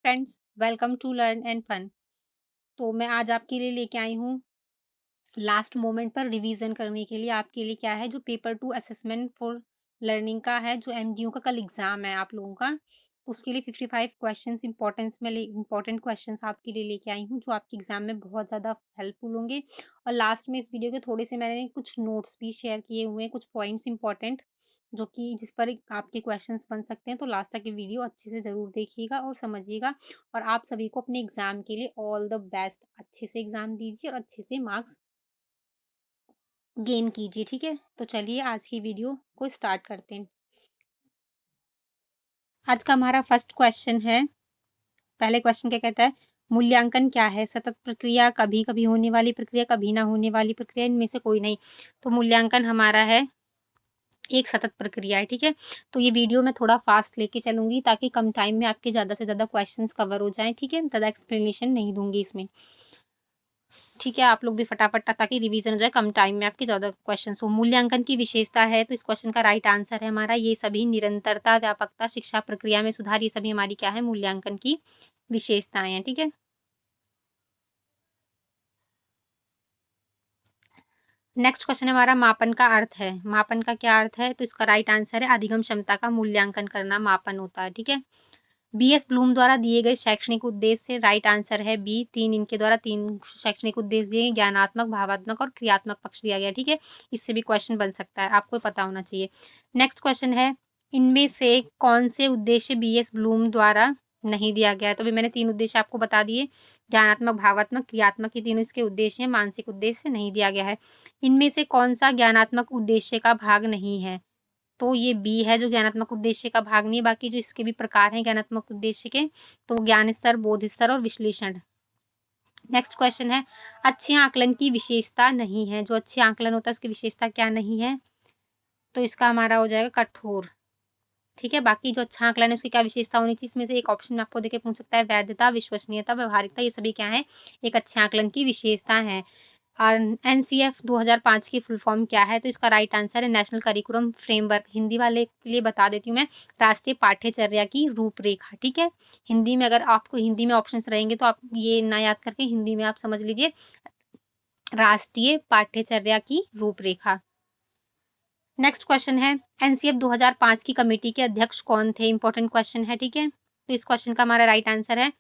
Friends, welcome to learn and fun. तो मैं आज आपके लिए लेके आई हूँ लास्ट मोमेंट पर रिवीजन करने के लिए। आपके लिए क्या है, जो पेपर 2 असेसमेंट फॉर लर्निंग का है, जो एमडीयू का कल एग्जाम है आप लोगों का, तो उसके लिए 55 क्वेश्चंस इंपॉर्टेंट क्वेश्चंस आपके लिए लेके आई हूँ, जो आपके एग्जाम में बहुत ज़्यादा हेल्पफुल होंगे। और लास्ट में इस वीडियो के थोड़े से मैंने कुछ नोट्स भी शेयर किए हुए हैं, कुछ पॉइंट्स इंपॉर्टेंट, जो कि जिस पर आपके क्वेश्चंस बन सकते हैं। तो लास्ट तक ये वीडियो अच्छे से ज़रूर देखिएगा और समझिएगा। और आप सभी को अपने एग्जाम के लिए ऑल द बेस्ट, अच्छे से एग्जाम दीजिए और अच्छे से मार्क्स गेन कीजिए, ठीक है। तो चलिए आज की वीडियो को स्टार्ट करते हैं। आज का हमारा फर्स्ट क्वेश्चन है। पहले क्वेश्चन क्या कहता है, मूल्यांकन क्या है? सतत प्रक्रिया, कभी कभी होने वाली प्रक्रिया, कभी ना होने वाली प्रक्रिया, इनमें से कोई नहीं। तो मूल्यांकन हमारा है एक सतत प्रक्रिया है, ठीक है। तो ये वीडियो मैं थोड़ा फास्ट लेके चलूंगी ताकि कम टाइम में आपके ज्यादा से ज्यादा क्वेश्चंस कवर हो जाएं, ठीक है। ज्यादा एक्सप्लेनेशन नहीं दूंगी इसमें, ठीक है। आप लोग भी फटाफट, ताकि रिवीजन हो जाए, कम टाइम में आपके ज्यादा क्वेश्चन हो। मूल्यांकन की विशेषता है, तो इस क्वेश्चन का राइट आंसर है हमारा ये सभी। निरंतरता, व्यापकता, शिक्षा प्रक्रिया में सुधार, ये सभी हमारी क्या है, मूल्यांकन की विशेषताएं हैं, ठीक है। नेक्स्ट क्वेश्चन हमारा मापन का अर्थ है। मापन का क्या अर्थ है? तो इसका राइट आंसर है अधिगम क्षमता का मूल्यांकन करना मापन होता है, ठीक है। बीएस ब्लूम द्वारा दिए गए शैक्षणिक उद्देश्य, राइट आंसर है बी। इनके द्वारा 3 शैक्षणिक उद्देश्य दिए, ज्ञानात्मक, भावात्मक और क्रियात्मक पक्ष दिया गया, ठीक है। इससे भी क्वेश्चन बन सकता है, आपको पता होना चाहिए। नेक्स्ट क्वेश्चन है, इनमें से कौन से उद्देश्य बीएस ब्लूम द्वारा नहीं दिया गया है? तो भी मैंने 3 उद्देश्य आपको बता दिए, ज्ञानात्मक, भावात्मक, क्रियात्मक, ये तीनों इसके उद्देश्य हैं। मानसिक उद्देश्य नहीं दिया गया है। इनमें से कौन सा ज्ञानात्मक उद्देश्य का भाग नहीं है? तो ये बी है, जो ज्ञानात्मक उद्देश्य का भाग नहीं। बाकी जो इसके भी प्रकार हैं ज्ञानात्मक उद्देश्य के, तो ज्ञान स्तर, बोध स्तर और विश्लेषण। नेक्स्ट क्वेश्चन है, अच्छे आकलन की विशेषता नहीं है। जो अच्छे आकलन होता है उसकी विशेषता क्या नहीं है? तो इसका हमारा हो जाएगा कठोर, ठीक है। बाकी जो अच्छा आकलन है उसकी क्या विशेषता होनी चाहिए, इसमें से एक ऑप्शन में आपको देके पूछ सकता है, वैधता, विश्वसनीयता, व्यवहारिकता, ये सभी क्या है, एक अच्छे आकलन की विशेषता है। और एनसीएफ 2005 की फुल फॉर्म क्या है? तो इसका राइट आंसर है नेशनल करिकुलम फ्रेमवर्क। हिंदी वाले के लिए बता देती हूँ मैं, राष्ट्रीय पाठ्यचर्या की रूपरेखा, ठीक है। हिंदी में अगर आपको हिंदी में ऑप्शंस रहेंगे तो आप ये ना याद करके हिंदी में आप समझ लीजिए, राष्ट्रीय पाठ्यचर्या की रूपरेखा। नेक्स्ट क्वेश्चन है, एनसीएफ 2005 की कमेटी के अध्यक्ष कौन थे? इंपॉर्टेंट क्वेश्चन है, ठीक है। तो इस क्वेश्चन का हमारा राइट आंसर है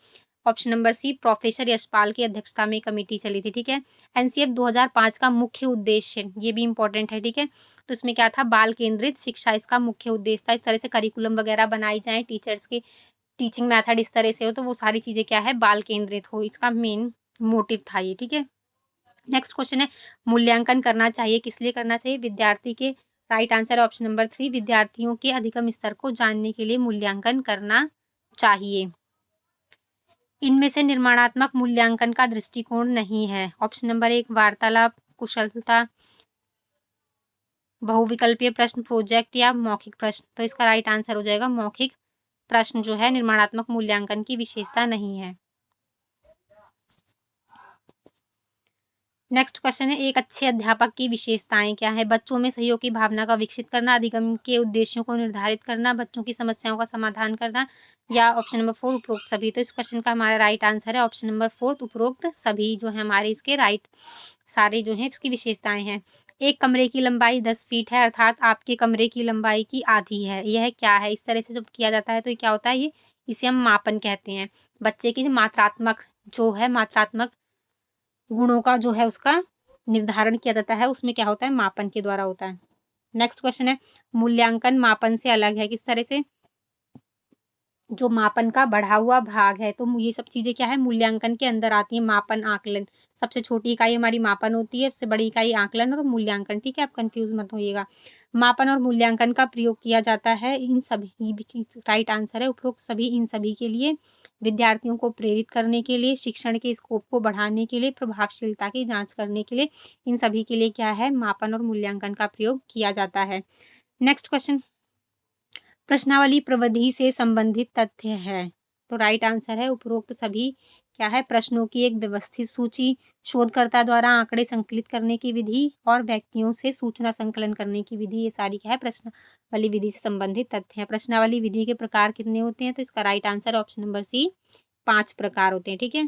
option number C, professor Yashpal की अध्यक्षता में कमेटी चली थी, ठीक है। एनसीएफ 2005 का मुख्य उद्देश्य, ये भी इंपॉर्टेंट है, ठीक है। तो इसमें क्या था, बाल केंद्रित शिक्षा इसका मुख्य उद्देश्य था। इस तरह से करिकुलम वगैरह बनाई जाए, टीचर्स के टीचिंग मेथड इस तरह से हो, तो वो सारी चीजें क्या है, बाल केंद्रित हो, इसका मेन मोटिव था ये, ठीक है। नेक्स्ट क्वेश्चन है, मूल्यांकन करना चाहिए, किस लिए करना चाहिए? विद्यार्थी के, राइट आंसर ऑप्शन नंबर 3, विद्यार्थियों के अधिगम स्तर को जानने के लिए मूल्यांकन करना चाहिए। इनमें से निर्माणात्मक मूल्यांकन का दृष्टिकोण नहीं है। ऑप्शन नंबर 1, वार्तालाप, कुशलता, बहुविकल्पीय प्रश्न, प्रोजेक्ट या मौखिक प्रश्न। तो इसका राइट आंसर हो जाएगा मौखिक प्रश्न, जो है निर्माणात्मक मूल्यांकन की विशेषता नहीं है। नेक्स्ट क्वेश्चन है, एक अच्छे अध्यापक की विशेषताएं क्या है? बच्चों में सहयोग की भावना का विकसित करना, अधिगम के उद्देश्यों को निर्धारित करना, बच्चों की समस्याओं का समाधान करना, या ऑप्शन नंबर 4, उपरोक्त सभी। तो इस क्वेश्चन का हमारा राइट आंसर है ऑप्शन नंबर 4, उपरोक्त सभी, जो है हमारे इसके राइट सारे जो है इसकी विशेषताएं हैं। एक कमरे की लंबाई 10 फीट है, अर्थात आपके कमरे की लंबाई की आधी है। यह क्या है? इस तरह से जब किया जाता है तो ये क्या होता है, ये इसे हम मापन कहते हैं। बच्चे की मात्रात्मक जो है, मात्रात्मक गुणों का जो है उसका निर्धारण किया जाता है, उसमें क्या होता है, मापन के द्वारा होता है। नेक्स्ट क्वेश्चन है, मूल्यांकन मापन से अलग है, किस तरह से? जो मापन का बढ़ा हुआ भाग है, तो ये सब चीजें क्या है, मूल्यांकन के अंदर आती है। मापन, आकलन, सबसे छोटी इकाई हमारी मापन होती है, उससे बड़ी इकाई आकलन और मूल्यांकन, ठीक है। आप कंफ्यूज मत होइएगा। मापन और मूल्यांकन का प्रयोग किया जाता है इन सभी, राइट आंसर है उपरोक्त सभी, इन सभी के लिए, विद्यार्थियों को प्रेरित करने के लिए, शिक्षण के स्कोप को बढ़ाने के लिए, प्रभावशीलता की जांच करने के लिए, इन सभी के लिए क्या है, मापन और मूल्यांकन का प्रयोग किया जाता है। नेक्स्ट क्वेश्चन, प्रश्नावली प्रविधि से संबंधित तथ्य है। तो राइट आंसर है उपरोक्त सभी, क्या है, प्रश्नों की एक व्यवस्थित सूची, शोधकर्ता द्वारा आंकड़े संकलित करने की विधि, और व्यक्तियों से सूचना संकलन करने की विधि, ये सारी क्या है, प्रश्नावली विधि से संबंधित तथ्य है। प्रश्नावली विधि के प्रकार कितने होते हैं? तो इसका right answer option number C, 5 प्रकार होते हैं, ठीक है।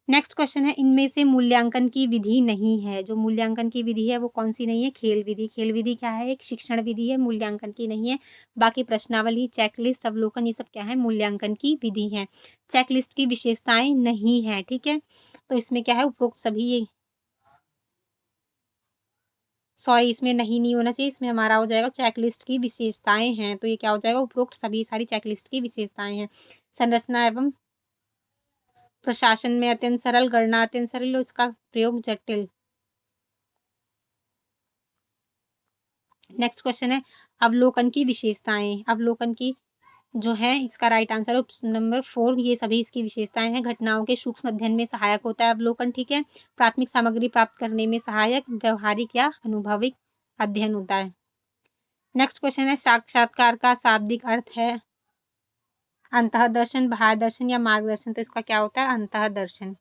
नेक्स्ट क्वेश्चन है, इनमें से मूल्यांकन की विधि नहीं है। जो मूल्यांकन की विधि है वो कौन सी नहीं है? खेल विधि। खेल विधि क्या है? एक शिक्षण विधि है, मूल्यांकन की नहीं है। बाकी प्रश्नावली, चेकलिस्ट, अवलोकन, ये सब क्या है? मूल्यांकन की विधि है। चेकलिस्ट की विशेषताएं नहीं है, ठीक है। तो इसमें क्या है? उपरोक्त सभी, सॉरी इसमें नहीं होना चाहिए, इसमें हमारा हो जाएगा चेकलिस्ट की विशेषताएं हैं। तो ये क्या हो जाएगा? उपरोक्त सभी सारी चेकलिस्ट की विशेषताएं हैं। संरचना एवं प्रशासन में अत्यंत सरल, गणना अत्यंत सरल और इसका प्रयोग जटिल। नेक्स्ट क्वेश्चन है, अवलोकन की विशेषताएं। अवलोकन की जो है इसका राइट आंसर है ऑप्शन नंबर 4। ये सभी इसकी विशेषताएं हैं। घटनाओं के सूक्ष्म अध्ययन में सहायक होता है अवलोकन, ठीक है। प्राथमिक सामग्री प्राप्त करने में सहायक, व्यवहारिक या अनुभविक अध्ययन होता है। नेक्स्ट क्वेश्चन है, साक्षात्कार का शाब्दिक अर्थ है अंतःदर्शन, बाह्य दर्शन या मार्गदर्शन। तो इसका क्या होता है? अंतःदर्शन,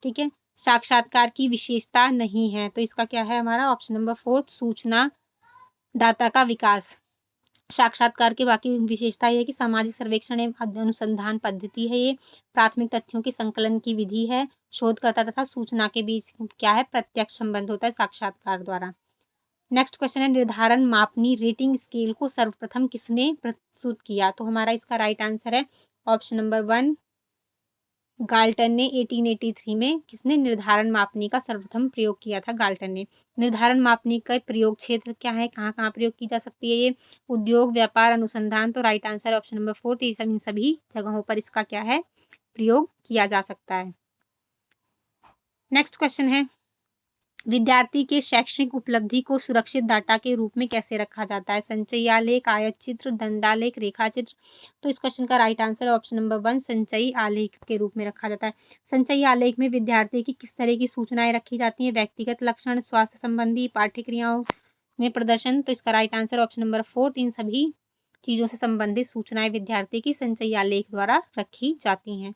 ठीक है। साक्षात्कार की विशेषता नहीं है, तो इसका क्या है हमारा? ऑप्शन नंबर 4, सूचना दाता का विकास। साक्षात्कार की बाकी विशेषता यह है कि सामाजिक सर्वेक्षण एवं अनुसंधान पद्धति है, ये प्राथमिक तथ्यों के संकलन की विधि है, शोधकर्ता तथा सूचना के बीच क्या है? प्रत्यक्ष संबंध होता है साक्षात्कार द्वारा। नेक्स्ट क्वेश्चन है, निर्धारण मापनी रेटिंग स्केल को सर्वप्रथम किसने प्रस्तुत किया? तो हमारा इसका राइट आंसर है ऑप्शन नंबर 1, गाल्टन ने 1883 में। किसने? निर्धारण मापनी का सर्वप्रथम प्रयोग किया था, गाल्टन ने। निर्धारण मापनी का प्रयोग क्षेत्र क्या है? कहाँ कहाँ प्रयोग की जा सकती है ये? उद्योग, व्यापार, अनुसंधान। तो राइट आंसर ऑप्शन नंबर 4, तो इन सभी जगहों पर इसका क्या है? प्रयोग किया जा सकता है। नेक्स्ट क्वेश्चन है, विद्यार्थी के शैक्षणिक उपलब्धि को सुरक्षित डाटा के रूप में कैसे रखा जाता है? संचयी आलेख, आयत चित्र, दंडालेख, रेखा चित्र। तो इस क्वेश्चन का राइट आंसर है ऑप्शन नंबर 1, संचयी आलेख के रूप में रखा जाता है। संचयी आलेख में विद्यार्थी की किस तरह की सूचनाएं रखी जाती हैं? व्यक्तिगत लक्षण, स्वास्थ्य संबंधी, पाठ्यक्रियाओं में प्रदर्शन। तो इसका राइट आंसर ऑप्शन नंबर 4, इन सभी चीजों से संबंधित सूचनाएं विद्यार्थी की संचयी आलेख द्वारा रखी जाती हैं।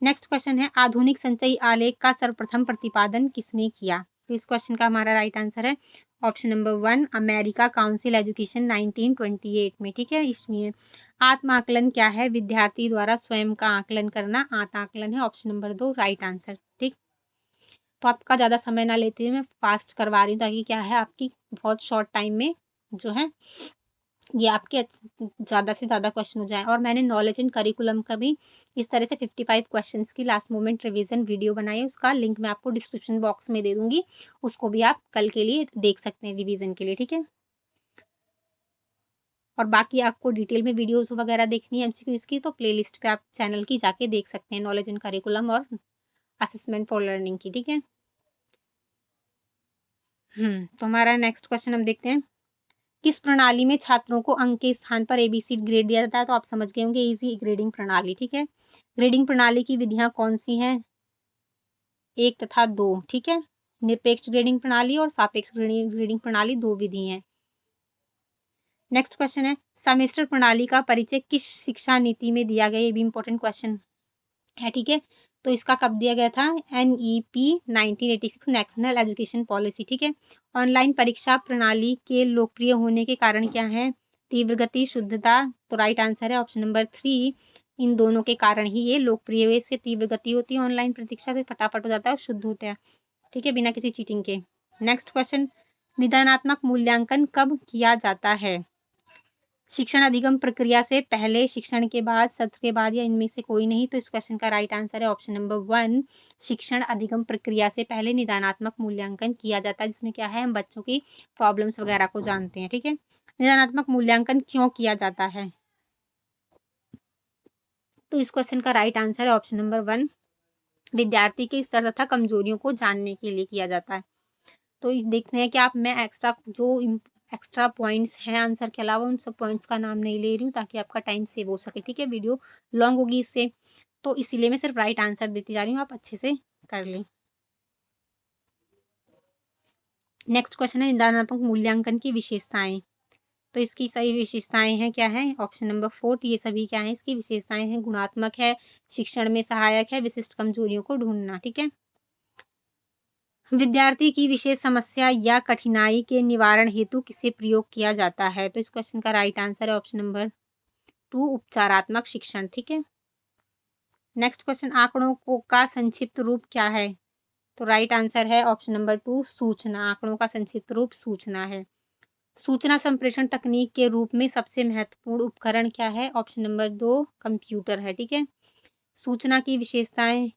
नेक्स्ट क्वेश्चन है, आधुनिक संचयी आलेख का सर्वप्रथम प्रतिपादन किसने किया? तो इस क्वेश्चन का हमारा राइट आंसर है option number 1, America council education 1928 में, ठीक है। इसमें आत्म आकलन क्या है? विद्यार्थी द्वारा स्वयं का आकलन करना आत्म आकलन है, ऑप्शन नंबर 2 राइट आंसर, ठीक। तो आपका ज्यादा समय ना लेते हुए मैं फास्ट करवा रही हूँ ताकि क्या है आपकी बहुत शॉर्ट टाइम में जो है ये आपके ज्यादा से ज्यादा क्वेश्चन हो जाए। और मैंने नॉलेज एंड करिकुलम का भी इस तरह से 55 क्वेश्चंस की लास्ट मोमेंट रिवीजन वीडियो बनाई है, उसका लिंक मैं आपको डिस्क्रिप्शन बॉक्स में दे दूंगी, उसको भी आप कल के लिए देख सकते हैं रिवीजन के लिए, ठीक है। और बाकी आपको डिटेल में वीडियोस वगैरह देखनी है एमसीक्यूज की, तो प्लेलिस्ट पे आप चैनल की जाके देख सकते हैं, नॉलेज एंड करिकुलम और असेसमेंट फॉर लर्निंग की, ठीक है। तो हमारा नेक्स्ट क्वेश्चन हम देखते हैं, किस प्रणाली में छात्रों को अंक के स्थान पर एबीसी ग्रेड दिया जाता है? तो आप समझ गए होंगे, इजी ग्रेडिंग प्रणाली, ठीक है। ग्रेडिंग प्रणाली की विधियां कौन सी हैं? 1 तथा 2, ठीक है। निरपेक्ष ग्रेडिंग प्रणाली और सापेक्ष ग्रेडिंग प्रणाली, 2 विधि हैं। नेक्स्ट क्वेश्चन है, सेमेस्टर प्रणाली का परिचय किस शिक्षा नीति में दिया गया? ये भी इंपॉर्टेंट क्वेश्चन है, ठीक है। तो इसका कब दिया गया था? NEP 1986 नेशनल एजुकेशन पॉलिसी, ठीक है। ऑनलाइन परीक्षा प्रणाली के लोकप्रिय होने के कारण क्या है? तीव्र गति, शुद्धता। तो राइट आंसर है ऑप्शन नंबर 3, इन दोनों के कारण ही ये लोकप्रिय हुए। इससे तीव्र गति होती है ऑनलाइन परीक्षा से, फटाफट हो जाता है और शुद्ध होता है, ठीक है, बिना किसी चीटिंग के। नेक्स्ट क्वेश्चन, निदानात्मक मूल्यांकन कब किया जाता है? शिक्षण अधिगम प्रक्रिया से पहले, शिक्षण के बाद, सत्र के बाद या इनमें से कोई नहीं। तो इस क्वेश्चन का राइट आंसर है ऑप्शन नंबर 1, शिक्षण अधिगम प्रक्रिया से पहले निदानात्मक मूल्यांकन किया जाता है, जिसमें क्या है हम बच्चों की प्रॉब्लम्स वगैरह को जानते हैं, ठीक है। निदानात्मक मूल्यांकन क्यों किया जाता है? तो इस क्वेश्चन का राइट आंसर है ऑप्शन नंबर 1, विद्यार्थी के स्तर तथा कमजोरियों को जानने के लिए किया जाता है। तो देखते हैं कि आप, मैं एक्स्ट्रा पॉइंट्स हैं आंसर के अलावा उन सब पॉइंट्स का नाम नहीं ले रही हूँ ताकि आपका टाइम सेव हो सके, ठीक है। वीडियो लॉन्ग होगी इससे, तो इसीलिए मैं सिर्फ राइट आंसर देती जा रही हूँ, आप अच्छे से कर लें। नेक्स्ट क्वेश्चन है, निदानात्मक मूल्यांकन की विशेषताएं। तो इसकी सही विशेषताएं हैं क्या है? ऑप्शन नंबर 4, ये सभी क्या है इसकी विशेषताएं हैं? गुणात्मक है, शिक्षण में सहायक है, विशिष्ट कमजोरियों को ढूंढना, ठीक है। विद्यार्थी की विशेष समस्या या कठिनाई के निवारण हेतु किसे प्रयोग किया जाता है? तो इस क्वेश्चन का राइट आंसर है ऑप्शन नंबर 2, उपचारात्मक शिक्षण, ठीक है। नेक्स्ट क्वेश्चन, आंकड़ों को का संक्षिप्त रूप क्या है? तो राइट आंसर है ऑप्शन नंबर 2 सूचना। आंकड़ों का संक्षिप्त रूप सूचना है। सूचना संप्रेषण तकनीक के रूप में सबसे महत्वपूर्ण उपकरण क्या है? ऑप्शन नंबर 2 कंप्यूटर है। ठीक है। सूचना की विशेषताएं,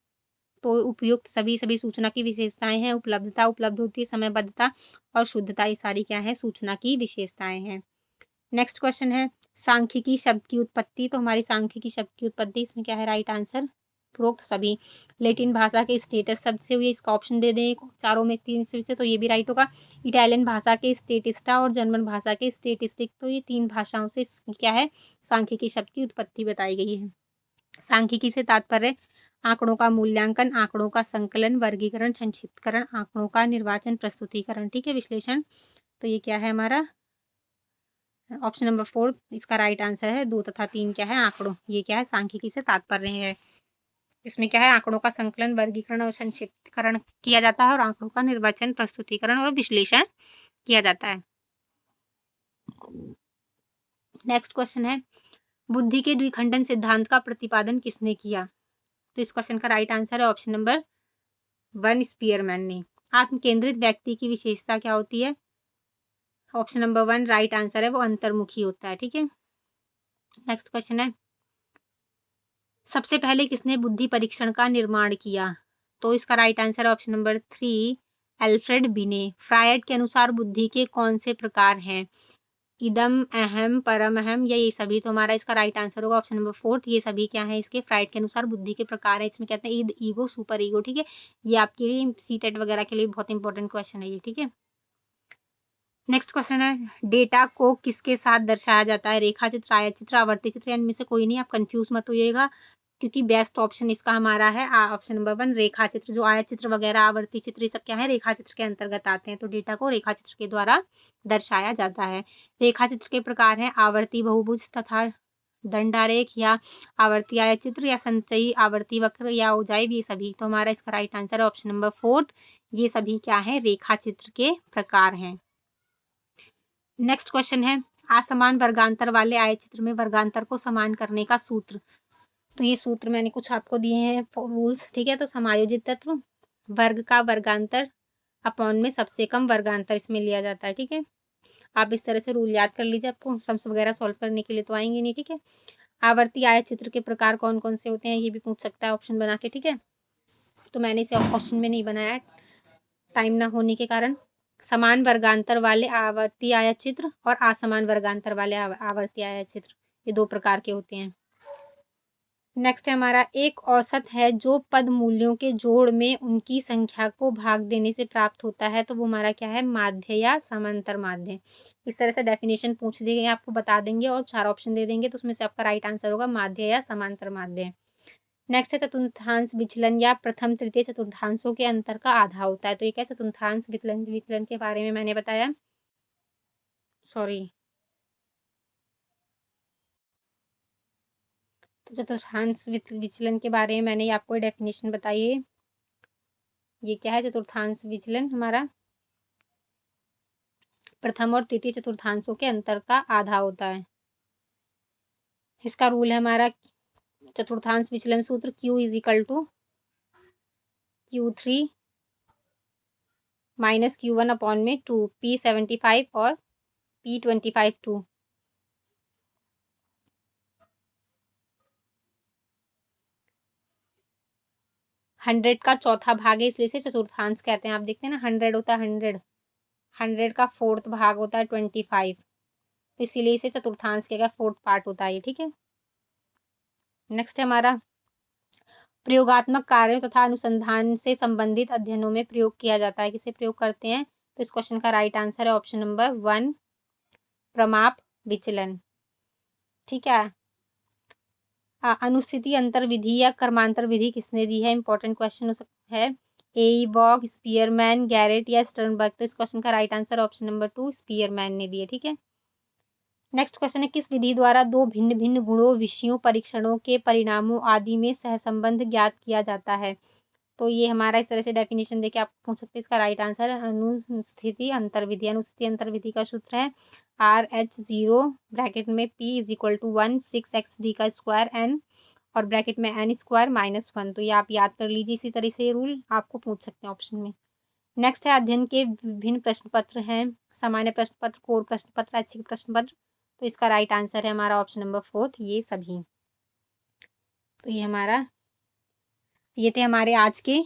तो उपयुक्त सभी सूचना की विशेषताएं हैं। उपलब्धता, उपलब्ध होती, समयबद्धता और शुद्धता, ये सारी क्या है? सूचना की विशेषताएं हैं। नेक्स्ट क्वेश्चन है सांख्यिकी शब्द की उत्पत्ति। तो हमारी सांख्यिकी शब्द की उत्पत्ति इसमें क्या है? राइट आंसर उपरोक्त सभी। लेटिन भाषा के स्टेटस शब्द से हुई, इसका ऑप्शन दे दें चारों में 3 से, तो ये भी राइट होगा। इटालियन भाषा के स्टेटिस्टा और जर्मन भाषा के स्टेटिस्टिक, तो ये 3 भाषाओं से क्या है? सांख्यिकी शब्द की उत्पत्ति बताई गई है। सांख्यिकी से तात्पर्य आंकड़ों का मूल्यांकन, आंकड़ों का संकलन, वर्गीकरण, संक्षिप्तकरण, आंकड़ों का निर्वाचन, प्रस्तुतिकरण। ठीक है, विश्लेषण। तो ये क्या है हमारा? ऑप्शन नंबर 4 इसका राइट आंसर है। 2 तथा 3 क्या है? आंकड़ों। ये क्या है? सांख्यिकी से तात्पर्य है। इसमें क्या है? आंकड़ों का संकलन, वर्गीकरण और संक्षिप्तकरण किया जाता है और आंकड़ों का निर्वाचन, प्रस्तुतिकरण और विश्लेषण किया जाता है। नेक्स्ट क्वेश्चन है बुद्धि के द्विखंडन सिद्धांत का प्रतिपादन किसने किया? तो इस क्वेश्चन का राइट आंसर है ऑप्शन नंबर 1 स्पीयरमैन ने। आत्म केंद्रित व्यक्ति की विशेषता क्या होती है? ऑप्शन नंबर 1 राइट आंसर है, वो अंतर्मुखी होता है। ठीक है। नेक्स्ट क्वेश्चन है सबसे पहले किसने बुद्धि परीक्षण का निर्माण किया? तो इसका राइट आंसर है option number 3 Alfred Binet. Freud के अनुसार बुद्धि के कौन से प्रकार हैं? इदम, अहम, परम अहम या ये सभी? तो हमारा इसका राइट आंसर होगा ऑप्शन नंबर 4 ये सभी क्या है? इसके फ्रायड के अनुसार बुद्धि के प्रकार है। इसमें कहते हैं ईद, ईगो, सुपर ईगो। ठीक है, ये आपके लिए सीटेट वगैरह के लिए बहुत इंपॉर्टेंट क्वेश्चन है ये। ठीक है। नेक्स्ट क्वेश्चन है डेटा को किसके साथ दर्शाया जाता है? रेखा चित्र, आयत चित्र, आवर्ती चित्र, इनमें से कोई नहीं। आप कंफ्यूज मत होइएगा क्योंकि बेस्ट ऑप्शन इसका हमारा है ऑप्शन नंबर 1 रेखा चित्र। जो आयत चित्र वगैरह, आवर्ती चित्र, ये सब क्या है? रेखा चित्र के अंतर्गत आते हैं। तो डेटा को रेखा चित्र के द्वारा दर्शाया जाता है। रेखा चित्र के प्रकार हैं आवर्ती बहुभुज तथा दंडारेख या आवर्ती आयत चित्र या संचयी आवर्ती वक्र या ओजाइव, ये सभी। तो हमारा इसका राइट आंसर है ऑप्शन नंबर 4 ये सभी क्या है? रेखा चित्र के प्रकार हैं। नेक्स्ट क्वेश्चन है असमान वर्गांतर वाले आयत चित्र में वर्गांतर को समान करने का सूत्र। तो ये सूत्र मैंने कुछ आपको दिए हैं रूल्स। ठीक है। तो समायोजित तत्व, वर्ग का वर्गांतर अपॉन में सबसे कम वर्गांतर इसमें लिया जाता है। ठीक है। आप इस तरह से रूल याद कर लीजिए, आपको सम्स वगैरह सॉल्व करने के लिए तो आएंगे नहीं। ठीक है। आवर्ती आयत चित्र के प्रकार कौन कौन से होते हैं ये भी पूछ सकता है ऑप्शन बना के। ठीक है। तो मैंने इसे ऑप्शन में नहीं बनाया टाइम ना होने के कारण। समान वर्गांतर वाले आवर्ती आयत चित्र और असमान वर्गांतर वाले आवर्ती आयत चित्र, ये 2 प्रकार के होते हैं। नेक्स्ट है हमारा एक औसत है जो पद मूल्यों के जोड़ में उनकी संख्या को भाग देने से प्राप्त होता है। तो वो हमारा क्या है? माध्य या समांतर माध्य। इस तरह से डेफिनेशन पूछ देंगे, आपको बता देंगे और 4 ऑप्शन दे देंगे, तो उसमें से आपका राइट आंसर होगा माध्य या समांतर माध्य। नेक्स्ट है चतुर्थांश विचलन या प्रथम तृतीय चतुर्थांशों के अंतर का आधा होता है। तो ये क्या? चतुर्थांश विचलन के बारे में मैंने बताया। सॉरी, तो चतुर्थांश विचलन के बारे में मैंने आपको डेफिनेशन बताई है। ये क्या है? चतुर्थांश विचलन हमारा प्रथम और तृतीय चतुर्थांशों के अंतर का आधा होता है। इसका रूल है हमारा चतुर्थांश विचलन सूत्र Q is equal to Q3 minus Q1 upon में 2 P75 और P25 2। हंड्रेड का चौथा भाग है इसलिए इसे चतुर्थांश कहते हैं। आप देखते हैं ना 100 होता है 100, 100 का 4th भाग होता है 25, तो इसीलिए इसे चतुर्थांश के 4th पार्ट होता है। ठीक है। नेक्स्ट है हमारा प्रयोगात्मक कार्यों तथा अनुसंधान से संबंधित अध्ययनों में प्रयोग किया जाता है। किसे प्रयोग करते हैं? तो इस क्वेश्चन का राइट आंसर है ऑप्शन नंबर 1 प्रमाप विचलन। ठीक है। अनुस्थिति अंतर विधि या क्रमांतर विधि किसने दी है? इंपॉर्टेंट क्वेश्चन है। एबॉग, स्पीयरमैन, गैरेट या स्टर्नबर्ग। तो इस क्वेश्चन का right answer option number 2 Spearman ने दिए। ठीक है। नेक्स्ट क्वेश्चन है किस विधि द्वारा 2 भिन्न भिन्न गुणों, विषयों, परीक्षणों के परिणामों आदि में सहसंबंध ज्ञात किया जाता है? तो ये हमारा इस तरह से डेफिनेशन देके आप पूछ सकते हैं। इसका राइट आंसर है अनुस्थिति अंतर विधि। अनुस्थिति अंतर विधि का सूत्र है RH0 ब्रैकेट में P is equal to 1 6XD का स्क्वायर N और ब्रैकेट में n स्क्वायर माइनस 1। तो ये आप याद कर लीजिए, इसी तरह से ये रूल आपको पूछ सकते हैं ऑप्शन में। नेक्स्ट है अध्ययन के विभिन्न प्रश्न पत्र हैं, सामान्य प्रश्न पत्र, कोर प्रश्न पत्र, ऐच्छिक प्रश्न पत्र। तो इसका राइट आंसर है हमारा ऑप्शन नंबर 4, ये सभी। तो ये थे हमारे आज के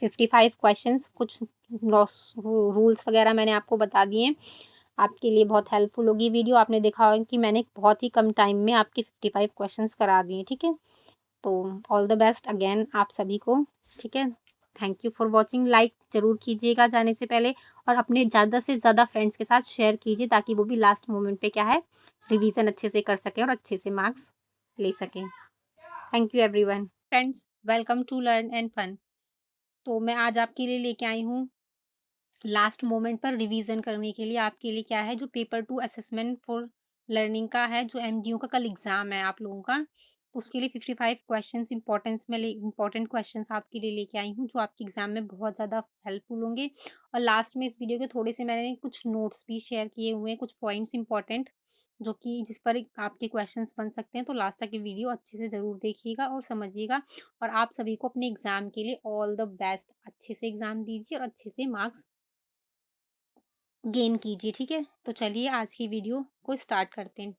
55 क्वेश्चंस। कुछ रूल्स वगैरह मैंने आपको बता दिए, आपके लिए बहुत हेल्पफुल होगी वीडियो। आपने देखा होगा कि मैंने बहुत ही कम टाइम में आपके 55 क्वेश्चंस करा दिए, ठीक है। तो ऑल द बेस्ट अगेन आप सभी को, ठीक है। Thank you for watching. Like जरूर कीजिएगा जाने से पहले, और अपने ज़्यादा से ज़्यादा फ्रेंड्स के साथ शेयर कीजिए, ताकि वो भी लास्ट मोमेंट पे क्या है, रिवीजन अच्छे से कर सकें और अच्छे से मार्क्स ले सकें। Thank you everyone. Friends, welcome to learn and fun. तो मैं आज आपके लिए लेके आई हूँ लास्ट मोमेंट पर रिवीजन करने के लिए आपके लिए क्या है, जो पेपर 2 असेसमेंट फॉर लर्निंग का है, जो एमडीयू का कल एग्जाम है आप लोगों का। तो उसके लिए 55 क्वेश्चंस इंपॉर्टेंट क्वेश्चंस आपके लिए लेके आई हूँ, जो आपके एग्जाम में बहुत ज़्यादा हेल्पफुल होंगे। और लास्ट में इस वीडियो के थोड़े से मैंने कुछ नोट्स भी शेयर किए हुए हैं, कुछ पॉइंट्स इंपॉर्टेंट, जो कि जिस पर आपके क्वेश्चंस बन सकते हैं। तो लास्ट तक ये वीडियो अच्छे से ज़रूर देखिएगा और समझिएगा। और आप सभी को अपने एग्जाम के लिए ऑल द बेस्ट। अच्छे से एग्जाम दीजिए और अच्छे से मार्क्स गेन कीजिए, ठीक है। तो चलिए आज की वीडियो को स्टार्ट करते हैं।